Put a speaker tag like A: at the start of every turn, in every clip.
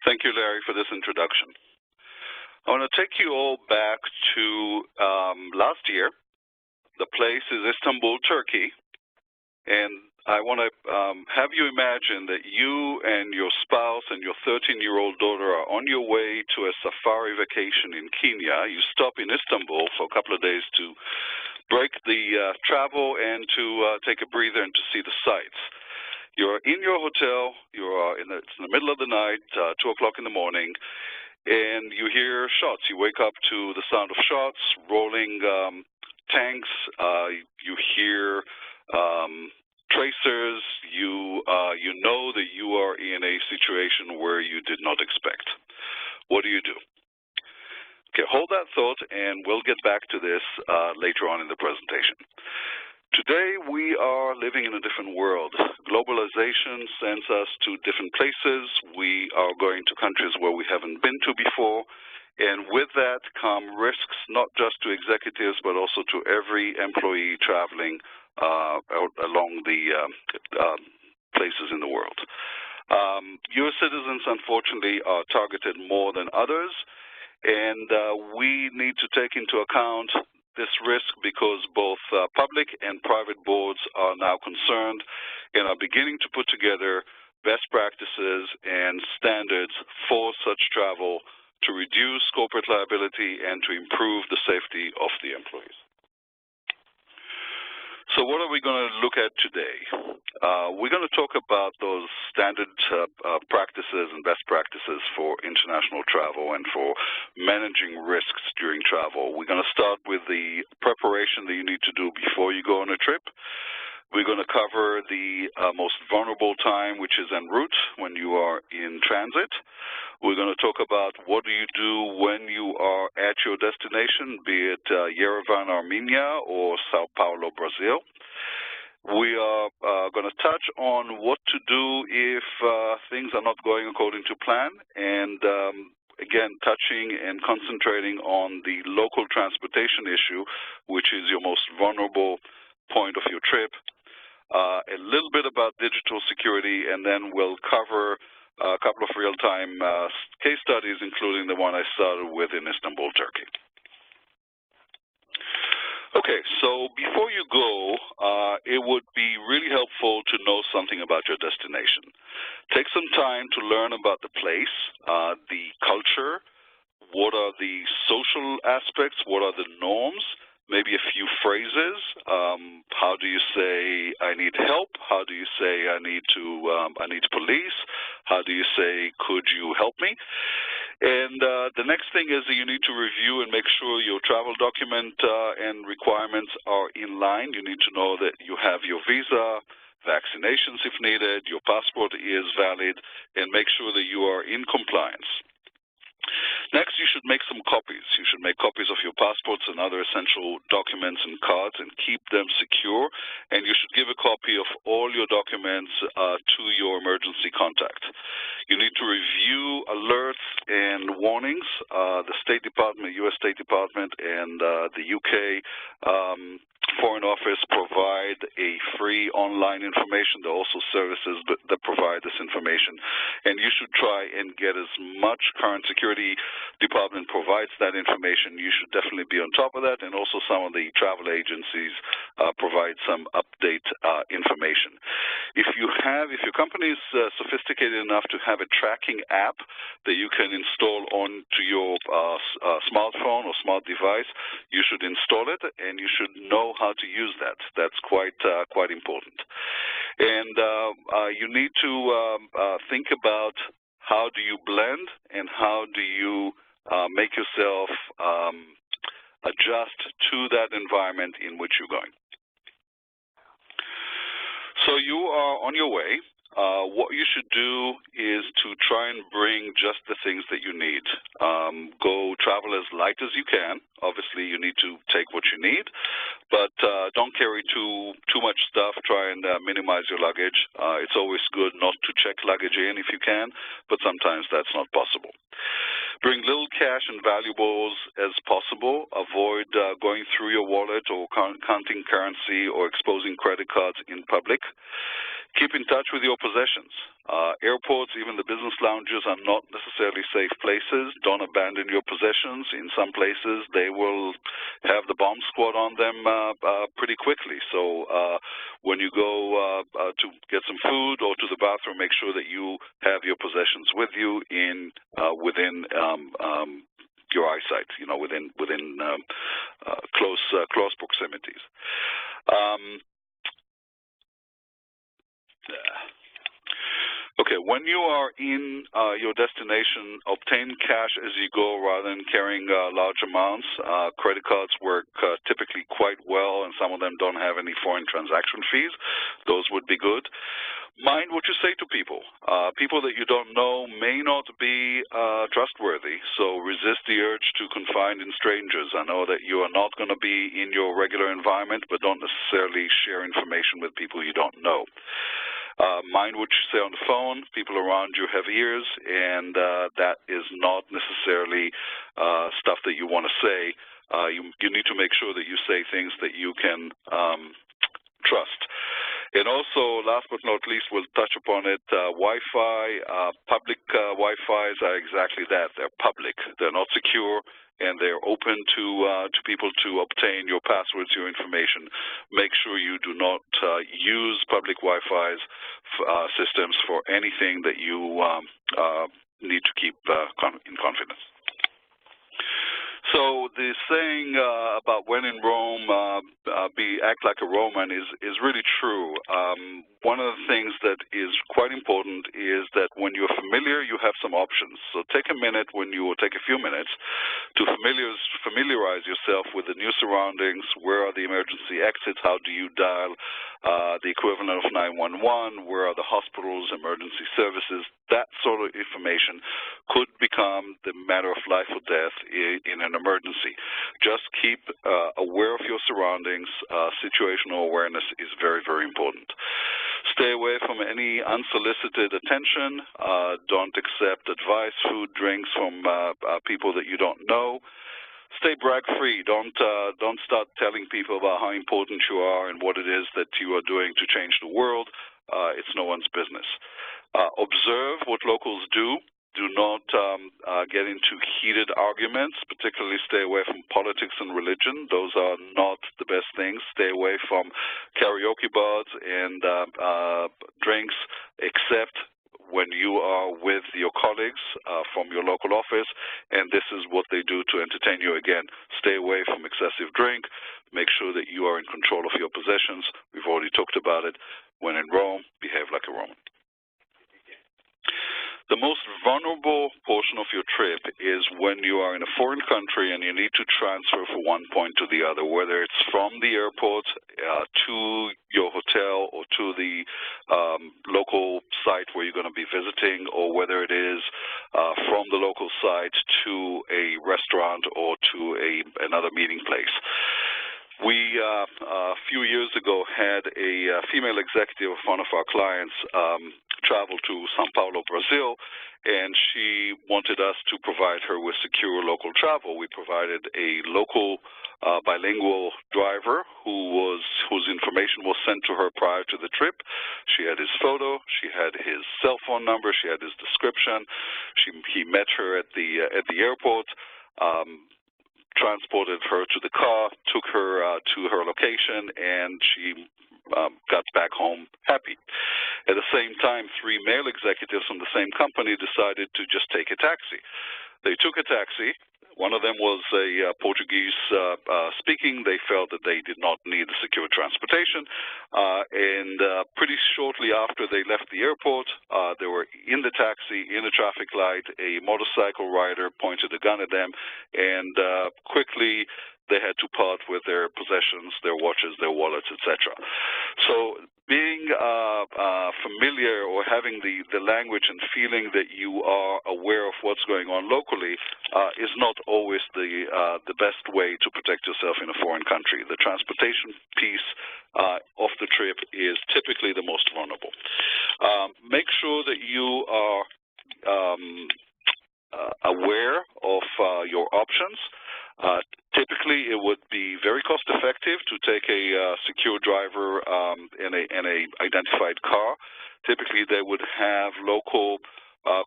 A: Thank you, Larry, for this introduction. I want to take you all back to last year. The place is Istanbul, Turkey, and I want to have you imagine that you and your spouse and your 13-year-old daughter are on your way to a safari vacation in Kenya. You stop in Istanbul for a couple of days to break the travel and to take a breather and to see the sights. You're in your hotel. It's in the middle of the night, 2 o'clock in the morning, and you hear shots. You wake up to the sound of shots, rolling tanks. You hear tracers. You know that you are in a situation where you did not expect. What do you do? Okay, hold that thought, and we'll get back to this later on in the presentation. Today, we are living in a different world. Globalization sends us to different places. We are going to countries where we haven't been to before, and with that come risks not just to executives, but also to every employee traveling along the places in the world. U.S. citizens, unfortunately, are targeted more than others, and we need to take into account this risk because both public and private boards are now concerned and are beginning to put together best practices and standards for such travel to reduce corporate liability and to improve the safety of the employees. So what are we going to look at today? We're going to talk about those standard practices and best practices for international travel and for managing risks during travel. We're going to start with the preparation that you need to do before you go on a trip. We're going to cover the most vulnerable time, which is en route, when you are in transit. We're going to talk about what do you do when you are at your destination, be it Yerevan, Armenia, or Sao Paulo, Brazil. We are going to touch on what to do if things are not going according to plan, and again, touching and concentrating on the local transportation issue, which is your most vulnerable point of your trip. A little bit about digital security, and then we'll cover a couple of real-time case studies, including the one I started with in Istanbul, Turkey. Okay, so before you go, it would be really helpful to know something about your destination. Take some time to learn about the place, the culture, what are the social aspects, what are the norms, maybe a few phrases. How do you say, I need help? How do you say, I need police? How do you say, could you help me? And the next thing is that you need to review and make sure your travel document and requirements are in line. You need to know that you have your visa, vaccinations if needed, your passport is valid, and make sure that you are in compliance. Next, you should make some copies. You should make copies of your passports and other essential documents and cards and keep them secure. And you should give a copy of all your documents to your emergency contact. You need to review alerts and warnings. The State Department, U.S. State Department, and the UK Foreign Office provide a free online information. There are also services that provide this information. And you should try and get as much. Current Security Department provides that information. You should definitely be on top of that. And also some of the travel agencies provide some update information. If your company is sophisticated enough to have a tracking app that you can install onto your smartphone or smart device, you should install it, and you should know how to use that. That's quite important. And you need to think about how do you blend and how do you make yourself adjust to that environment in which you're going. So you are on your way. What you should do is to try and bring just the things that you need. Go travel as light as you can. Obviously, you need to take what you need, but don't carry too much stuff. Try and minimize your luggage. It's always good not to check luggage in if you can, but sometimes that's not possible. Bring little cash and valuables as possible. Avoid going through your wallet or counting currency or exposing credit cards in public. Keep in touch with your possessions. Airports, even the business lounges, are not necessarily safe places. Don't abandon your possessions. In some places, they will have the bomb squad on them pretty quickly. So when you go to get some food or to the bathroom, make sure that you have your possessions with you within your eyesight, within close proximities. Okay, when you are in your destination, obtain cash as you go rather than carrying large amounts. Credit cards work typically quite well, and some of them don't have any foreign transaction fees. Those would be good. Mind what you say to people. People that you don't know may not be trustworthy, so resist the urge to confide in strangers. I know that you are not going to be in your regular environment, but don't necessarily share information with people you don't know. Mind what you say on the phone. People around you have ears, and that is not necessarily stuff that you want to say. You need to make sure that you say things that you can trust. And also, last but not least, we'll touch upon it, Wi-Fi. Public Wi-Fis are exactly that. They're public. They're not secure, and they're open to people to obtain your passwords, your information. Make sure you do not use public Wi-Fi's systems for anything that you need to keep in confidence. So the saying about when in Rome, act like a Roman is really true. One of the things that is quite important is that when you're familiar, you have some options. So take a few minutes to familiarize yourself with the new surroundings. Where are the emergency exits? How do you dial the equivalent of 911? Where are the hospitals, emergency services? That sort of information could become the matter of life or death in an emergency. Just keep aware of your surroundings. Situational awareness is very, very important. Stay away from any unsolicited attention. Don't accept advice, food, drinks from people that you don't know. Stay brag-free. Don't start telling people about how important you are and what it is that you are doing to change the world. It's no one's business. Observe what locals do. Do not get into heated arguments, particularly stay away from politics and religion. Those are not the best things. Stay away from karaoke bars and drinks, except when you are with your colleagues from your local office, and this is what they do to entertain you. Again, stay away from excessive drink. Make sure that you are in control of your possessions. We've already talked about it. When in Rome, behave like a Roman. The most vulnerable portion of your trip is when you are in a foreign country and you need to transfer from one point to the other, whether it's from the airport to your hotel or to the local site where you're going to be visiting, or whether it is from the local site to a restaurant or to another meeting place. We, a few years ago, had a female executive of one of our clients travel to Sao Paulo, Brazil, and she wanted us to provide her with secure local travel. We provided a local bilingual driver whose information was sent to her prior to the trip. She had his photo, she had his cell phone number, she had his description. He met her at the airport. Transported her to the car, took her to her location, and she got back home happy. At the same time, 3 male executives from the same company decided to just take a taxi. They took a taxi. One of them was a Portuguese speaking. They felt that they did not need the secure transportation. And pretty shortly after they left the airport, they were in the taxi, in a traffic light. A motorcycle rider pointed a gun at them, and quickly they had to part with their possessions, their watches, their wallets, etc. So being familiar or having the language and feeling that you are aware of what's going on locally is not always the best way to protect yourself in a foreign country. The transportation piece of the trip is typically the most vulnerable. Make sure that you are aware of your options. Typically, it would be very cost-effective to take a secure driver in a identified car. Typically, they would have local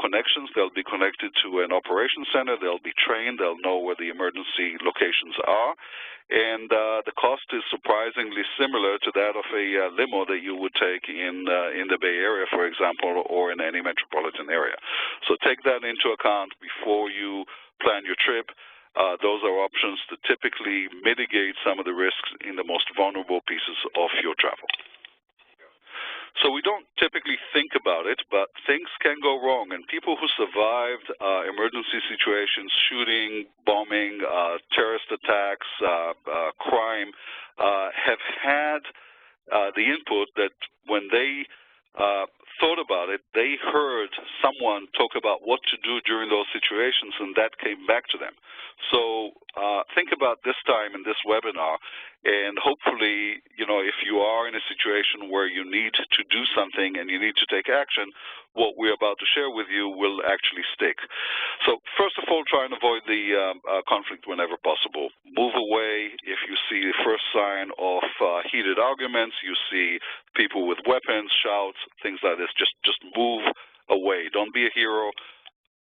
A: connections. They'll be connected to an operations center. They'll be trained. They'll know where the emergency locations are. And the cost is surprisingly similar to that of a limo that you would take in the Bay Area, for example, or in any metropolitan area. So take that into account before you plan your trip. Those are options to typically mitigate some of the risks in the most vulnerable pieces of your travel. So we don't typically think about it, but things can go wrong. And people who survived emergency situations, shooting, bombing, terrorist attacks, crime, have had the input that when they thought about it, they heard someone talk about what to do during those situations, and that came back to them. So think about this time in this webinar, and hopefully, if you are in a situation where you need to do something and you need to take action, what we're about to share with you will actually stick. So first of all, try and avoid the conflict whenever possible. Move away if you see the first sign of heated arguments, you see people with weapons, shouts, things like this. Just move away. Don't be a hero.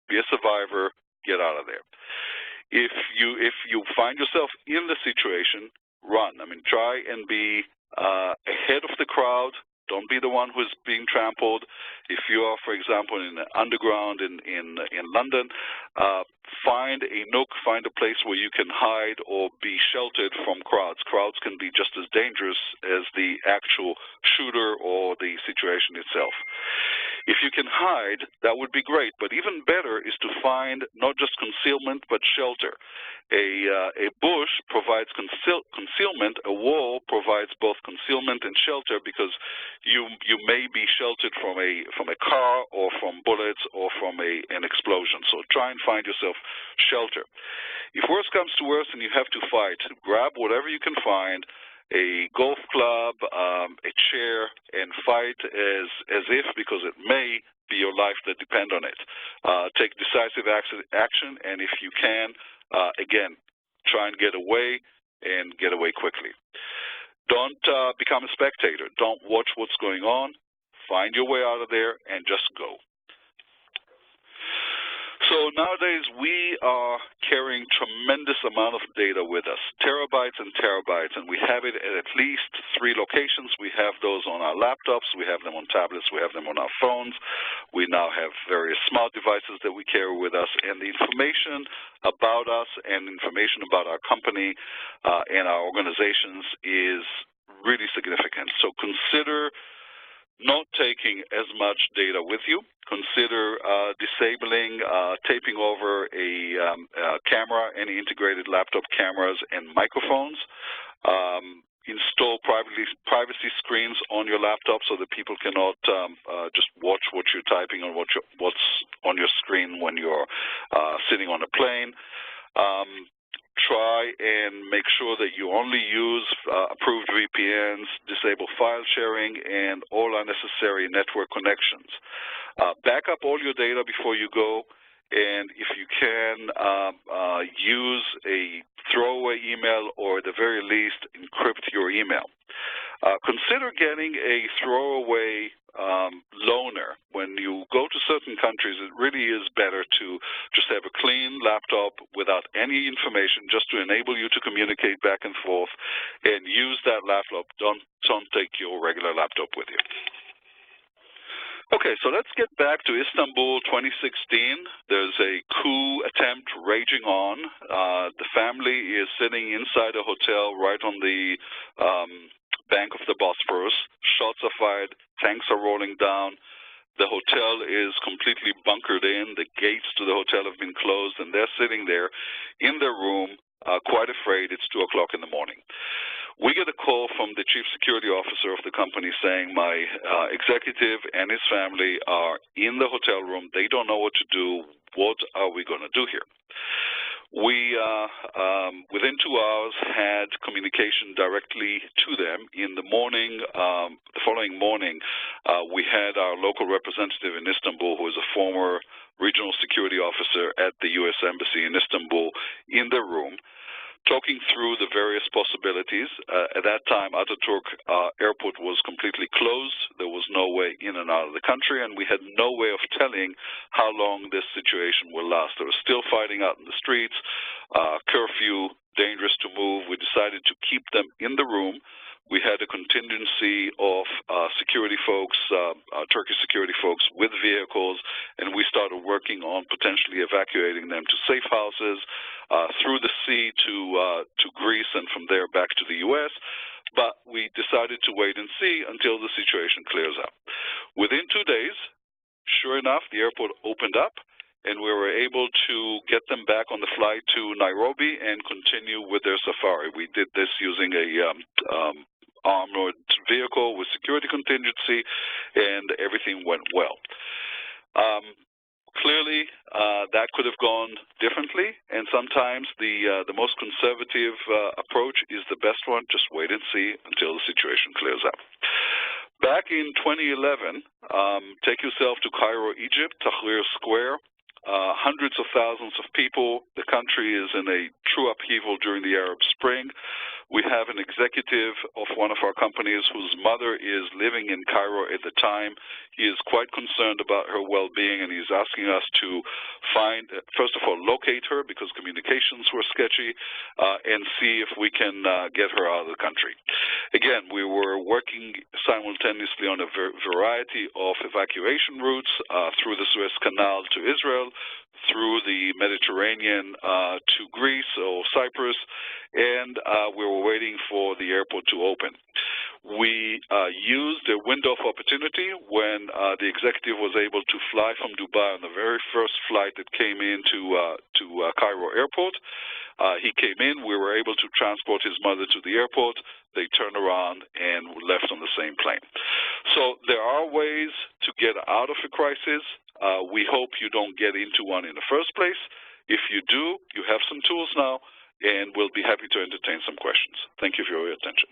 A: Be a survivor. Get out of there. If you find yourself in the situation, run. Try and be ahead of the crowd. Don't be the one who's being trampled. If you are, for example, in the underground in London, find a nook, find a place where you can hide or be sheltered from crowds. Crowds can be just as dangerous as the actual shooter or the situation itself. If you can hide, that would be great, but even better is to find not just concealment, but shelter. A bush provides concealment, a wall provides both concealment and shelter, because you may be sheltered from a car or from bullets or from an explosion. So try and find yourself shelter. If worse comes to worse and you have to fight, grab whatever you can find, a golf club, a chair, and fight as if, because it may be your life that depend on it. Take decisive action, and if you can, again, try and get away, and get away quickly. Don't become a spectator. Don't watch what's going on. Find your way out of there and just go. So nowadays, we are carrying tremendous amount of data with us, terabytes and terabytes, and we have it at least 3 locations. We have those on our laptops, we have them on tablets, we have them on our phones. We now have various smart devices that we carry with us, and the information about us and information about our company and our organizations is really significant. So consider not taking as much data with you. Consider disabling, taping over a camera, any integrated laptop cameras and microphones. Install privacy screens on your laptop so that people cannot just watch what you're typing or what's on your screen when you're sitting on a plane. Try and make sure that you only use approved VPNs, disable file sharing, and all unnecessary network connections. Back up all your data before you go, and if you can, use a throwaway email, or at the very least, encrypt your email. Consider getting a throwaway loaner. When you go to certain countries, it really is better to just have a clean laptop without any information, just to enable you to communicate back and forth, and use that laptop. Don't take your regular laptop with you. Okay, so let's get back to Istanbul 2016. There's a coup attempt raging on. The family is sitting inside a hotel right on the bank of the Bosphorus. Shots are fired, tanks are rolling down. The hotel is completely bunkered in. The gates to the hotel have been closed, and they're sitting there in their room, quite afraid. It's 2 o'clock in the morning. We get a call from the chief security officer of the company saying my executive and his family are in the hotel room. They don't know what to do. What are we going to do here? We, within 2 hours, had communication directly to them. In the morning, the following morning, we had our local representative in Istanbul, who is a former regional security officer at the U.S. Embassy in Istanbul, in the room, talking through the various possibilities. At that time, Ataturk Airport was completely closed. There was no way in and out of the country area, and we had no way of telling how long this situation will last. There was still fighting out in the streets, curfew, dangerous to move. We decided to keep them in the room. We had a contingency of security folks, Turkish security folks with vehicles, and we started working on potentially evacuating them to safe houses, through the sea to Greece, and from there back to the U.S., but we decided to wait and see until the situation clears up. Within 2 days, sure enough, the airport opened up, and we were able to get them back on the flight to Nairobi and continue with their safari. We did this using a armored vehicle with security contingency, and everything went well. Clearly, that could have gone differently, and sometimes the most conservative approach is the best one. Just wait and see until the situation clears up. Back in 2011, take yourself to Cairo, Egypt, Tahrir Square. Hundreds of thousands of people. The country is in a true upheaval during the Arab Spring. We have an executive of one of our companies whose mother is living in Cairo at the time. He is quite concerned about her well-being, and he's asking us to find, first of all, locate her because communications were sketchy, and see if we can get her out of the country. Again, we were working simultaneously on a variety of evacuation routes through the Suez Canal to Israel, through the Mediterranean to Greece or Cyprus, and we were waiting for the airport to open. We used a window of opportunity when the executive was able to fly from Dubai on the very first flight that came in to Cairo airport. He came in, we were able to transport his mother to the airport. They turned around and left on the same plane. So there are ways to get out of a crisis. We hope you don't get into one in the first place. If you do, you have some tools now, and we'll be happy to entertain some questions. Thank you for your attention.